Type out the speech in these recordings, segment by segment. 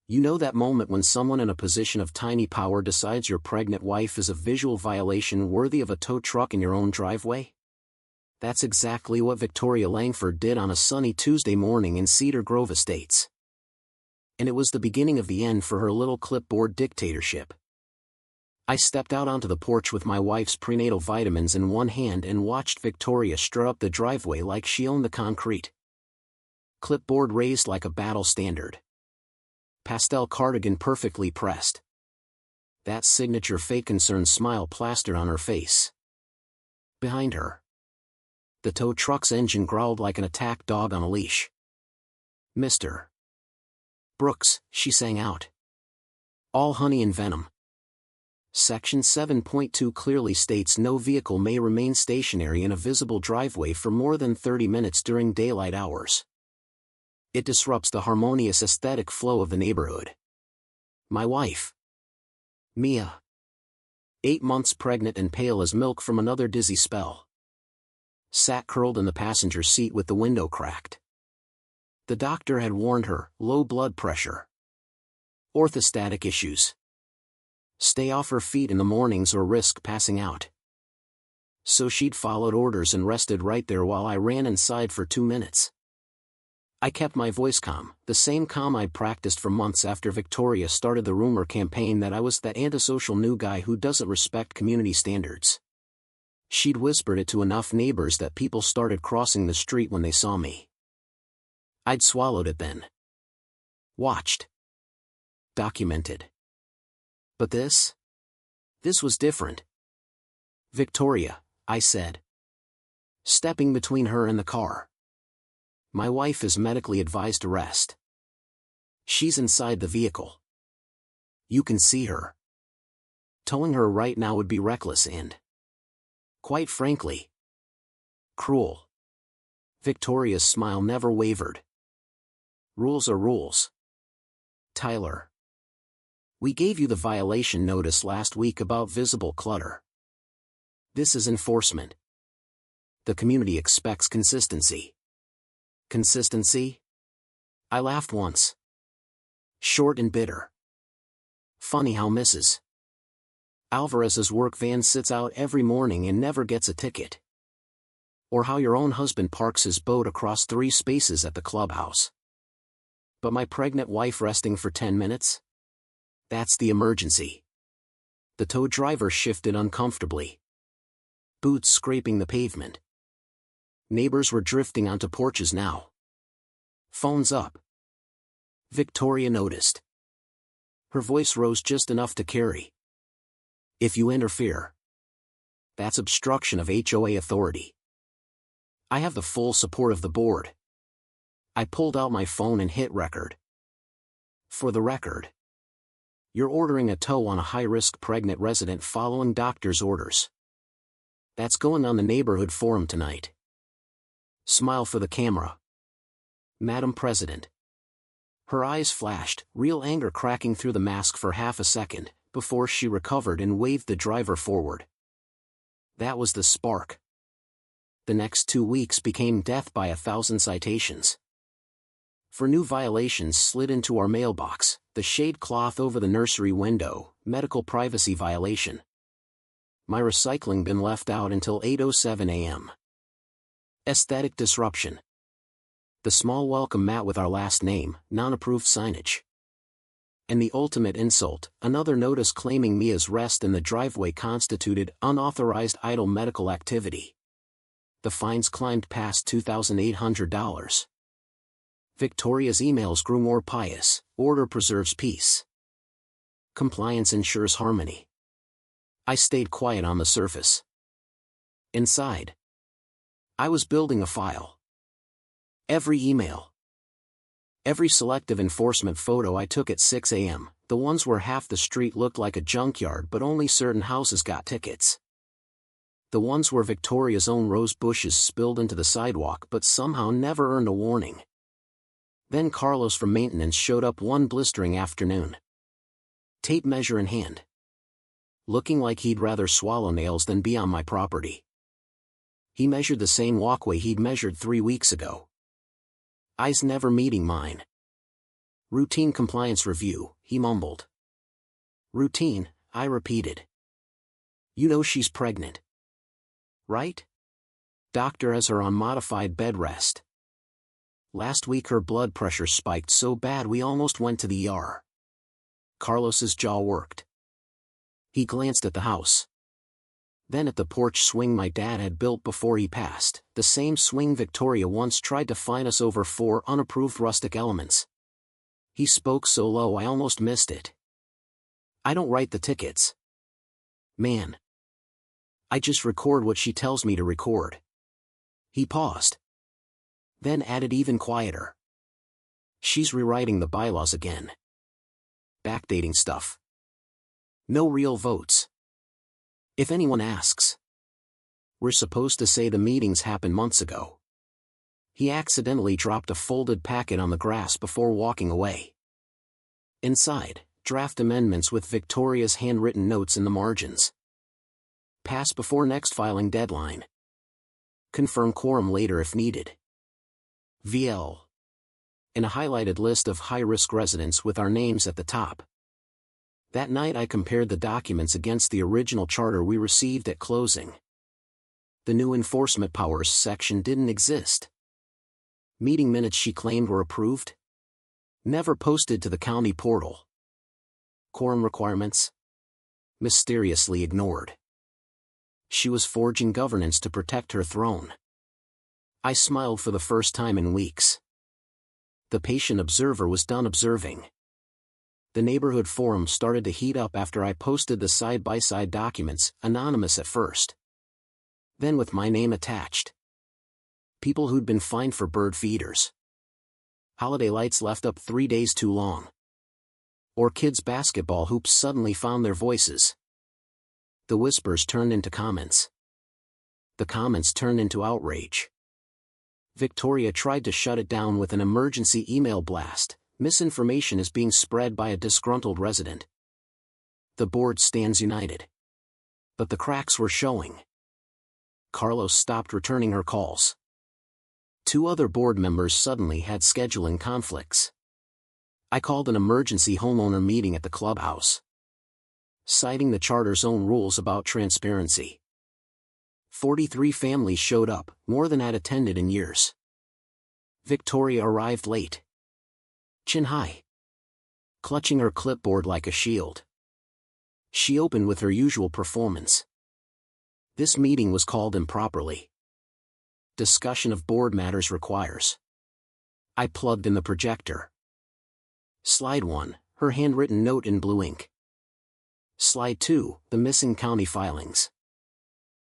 You know that moment when someone in a position of tiny power decides your pregnant wife is a visual violation worthy of a tow truck in your own driveway? That's exactly what Victoria Langford did on a sunny Tuesday morning in Cedar Grove Estates. And it was the beginning of the end for her little clipboard dictatorship. I stepped out onto the porch with my wife's prenatal vitamins in one hand and watched Victoria stir up the driveway like she owned the concrete. Clipboard raised like a battle standard. Pastel cardigan perfectly pressed. That signature fake concerned smile plastered on her face. Behind her, the tow truck's engine growled like an attack dog on a leash. "Mr. Brooks," she sang out. "All honey and venom." Section 7.2 clearly states no vehicle may remain stationary in a visible driveway for more than 30 minutes during daylight hours. It disrupts the harmonious aesthetic flow of the neighborhood. My wife, Mia, 8 months pregnant and pale as milk from another dizzy spell, sat curled in the passenger seat with the window cracked. The doctor had warned her, low blood pressure, orthostatic issues. Stay off her feet in the mornings or risk passing out. So she'd followed orders and rested right there while I ran inside for 2 minutes. I kept my voice calm, the same calm I'd practiced for months after Victoria started the rumor campaign that I was that antisocial new guy who doesn't respect community standards. She'd whispered it to enough neighbors that people started crossing the street when they saw me. I'd swallowed it then. Watched. Documented. But this was different. "Victoria," I said, stepping between her and the car. "My wife is medically advised to rest. She's inside the vehicle. You can see her. Towing her right now would be reckless and, quite frankly, cruel." Victoria's smile never wavered. "Rules are rules. Tyler. We gave you the violation notice last week about visible clutter. This is enforcement. The community expects consistency." "Consistency?" I laughed once. Short and bitter. Funny how Mrs. Alvarez's work van sits out every morning and never gets a ticket. Or how your own husband parks his boat across 3 spaces at the clubhouse. But my pregnant wife resting for 10 minutes? That's the emergency. The tow driver shifted uncomfortably. Boots scraping the pavement. Neighbors were drifting onto porches now. Phones up. Victoria noticed. Her voice rose just enough to carry. "If you interfere, that's obstruction of HOA authority. I have the full support of the board." I pulled out my phone and hit record. "For the record, you're ordering a tow on a high-risk pregnant resident following doctor's orders. That's going on the neighborhood forum tonight. Smile for the camera. Madam President." Her eyes flashed, real anger cracking through the mask for half a second, before she recovered and waved the driver forward. That was the spark. The next 2 weeks became death by 1,000 citations. For new violations slid into our mailbox, the shade cloth over the nursery window, medical privacy violation. My recycling bin left out until 8:07 a.m. Aesthetic disruption. The small welcome mat with our last name, non-approved signage. And the ultimate insult, another notice claiming Mia's rest in the driveway constituted unauthorized idle medical activity. The fines climbed past $2,800. Victoria's emails grew more pious. "Order preserves peace. Compliance ensures harmony." I stayed quiet on the surface. Inside, I was building a file. Every email, every selective enforcement photo I took at 6 a.m., the ones where half the street looked like a junkyard but only certain houses got tickets. The ones where Victoria's own rose bushes spilled into the sidewalk but somehow never earned a warning. Then Carlos from maintenance showed up one blistering afternoon. Tape measure in hand. Looking like he'd rather swallow nails than be on my property. He measured the same walkway he'd measured 3 weeks ago. Eyes never meeting mine. Routine compliance review, he mumbled. Routine, I repeated. You know she's pregnant. Right? Doctor has her on modified bed rest. Last week her blood pressure spiked so bad we almost went to the ER. Carlos's jaw worked. He glanced at the house. Then at the porch swing my dad had built before he passed, the same swing Victoria once tried to fine us over 4 unapproved rustic elements. He spoke so low I almost missed it. I don't write the tickets. Man. I just record what she tells me to record. He paused. Then added even quieter. She's rewriting the bylaws again. Backdating stuff. No real votes. If anyone asks, we're supposed to say the meetings happened months ago. He accidentally dropped a folded packet on the grass before walking away. Inside, draft amendments with Victoria's handwritten notes in the margins. Pass before next filing deadline. Confirm quorum later if needed. VL. In a highlighted list of high-risk residents with our names at the top. That night I compared the documents against the original charter we received at closing. The new enforcement powers section didn't exist. Meeting minutes she claimed were approved. Never posted to the county portal. Quorum requirements. Mysteriously ignored. She was forging governance to protect her throne. I smiled for the first time in weeks. The patient observer was done observing. The neighborhood forum started to heat up after I posted the side-by-side documents, anonymous at first. Then with my name attached. People who'd been fined for bird feeders. Holiday lights left up 3 days too long. Or kids' basketball hoops suddenly found their voices. The whispers turned into comments. The comments turned into outrage. Victoria tried to shut it down with an emergency email blast. Misinformation is being spread by a disgruntled resident. The board stands united. But the cracks were showing. Carlos stopped returning her calls. 2 other board members suddenly had scheduling conflicts. I called an emergency homeowner meeting at the clubhouse. Citing the charter's own rules about transparency. 43 families showed up, more than I'd attended in years. Victoria arrived late. Chin high. Clutching her clipboard like a shield. She opened with her usual performance. This meeting was called improperly. Discussion of board matters requires. I plugged in the projector. Slide 1, her handwritten note in blue ink. Slide 2, the missing county filings.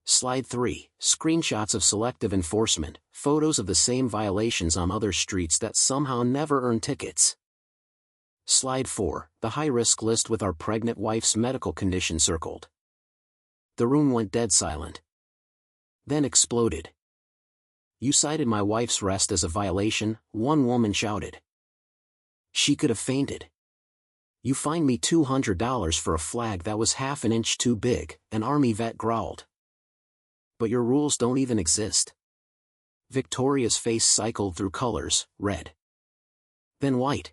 Slide 3, screenshots of selective enforcement, photos of the same violations on other streets that somehow never earn tickets. Slide 4, the high-risk list with our pregnant wife's medical condition circled. The room went dead silent. Then exploded. You cited my wife's rest as a violation, one woman shouted. She could have fainted. You fined me $200 for a flag that was half an inch too big, an army vet growled. But your rules don't even exist. Victoria's face cycled through colors, red. Then white.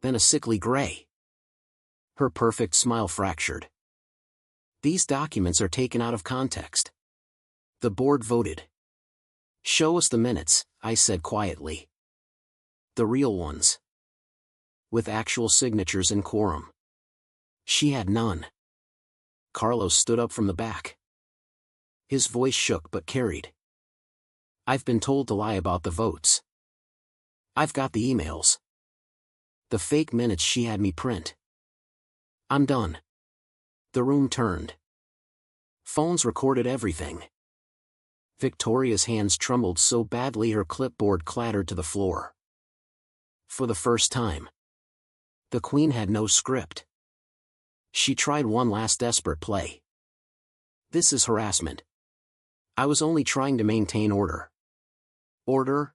Then a sickly gray. Her perfect smile fractured. These documents are taken out of context. The board voted. Show us the minutes, I said quietly. The real ones. With actual signatures and quorum. She had none. Carlos stood up from the back. His voice shook but carried. I've been told to lie about the votes. I've got the emails. The fake minutes she had me print. I'm done. The room turned. Phones recorded everything. Victoria's hands trembled so badly her clipboard clattered to the floor. For the first time. The Queen had no script. She tried one last desperate play. This is harassment. I was only trying to maintain order. Order?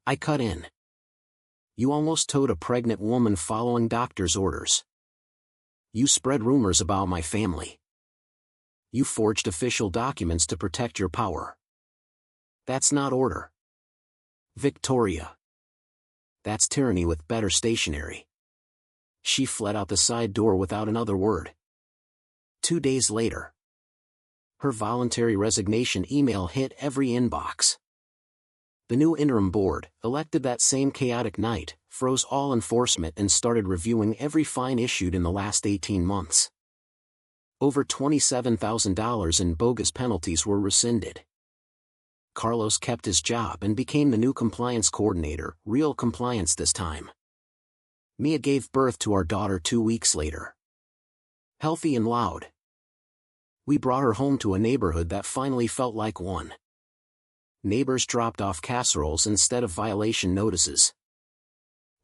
I cut in. You almost towed a pregnant woman following doctor's orders. You spread rumors about my family. You forged official documents to protect your power. That's not order. Victoria. That's tyranny with better stationery. She fled out the side door without another word. 2 days later, her voluntary resignation email hit every inbox. The new interim board, elected that same chaotic night, froze all enforcement and started reviewing every fine issued in the last 18 months. Over $27,000 in bogus penalties were rescinded. Carlos kept his job and became the new compliance coordinator, real compliance this time. Mia gave birth to our daughter 2 weeks later. Healthy and loud. We brought her home to a neighborhood that finally felt like one. Neighbors dropped off casseroles instead of violation notices.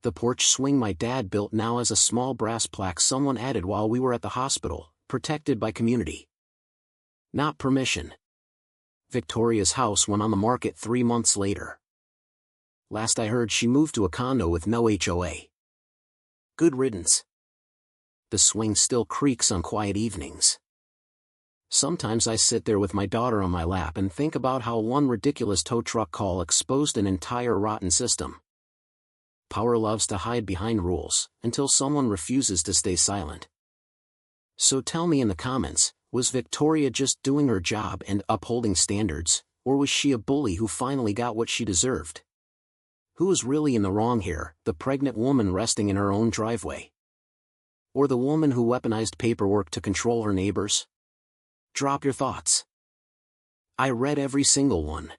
The porch swing my dad built now has a small brass plaque someone added while we were at the hospital, protected by community. Not permission. Victoria's house went on the market 3 months later. Last I heard she moved to a condo with no HOA. Good riddance. The swing still creaks on quiet evenings. Sometimes I sit there with my daughter on my lap and think about how one ridiculous tow truck call exposed an entire rotten system. Power loves to hide behind rules, until someone refuses to stay silent. So tell me in the comments, was Victoria just doing her job and upholding standards, or was she a bully who finally got what she deserved? Who was really in the wrong here, the pregnant woman resting in her own driveway? Or the woman who weaponized paperwork to control her neighbors? Drop your thoughts. I read every single one.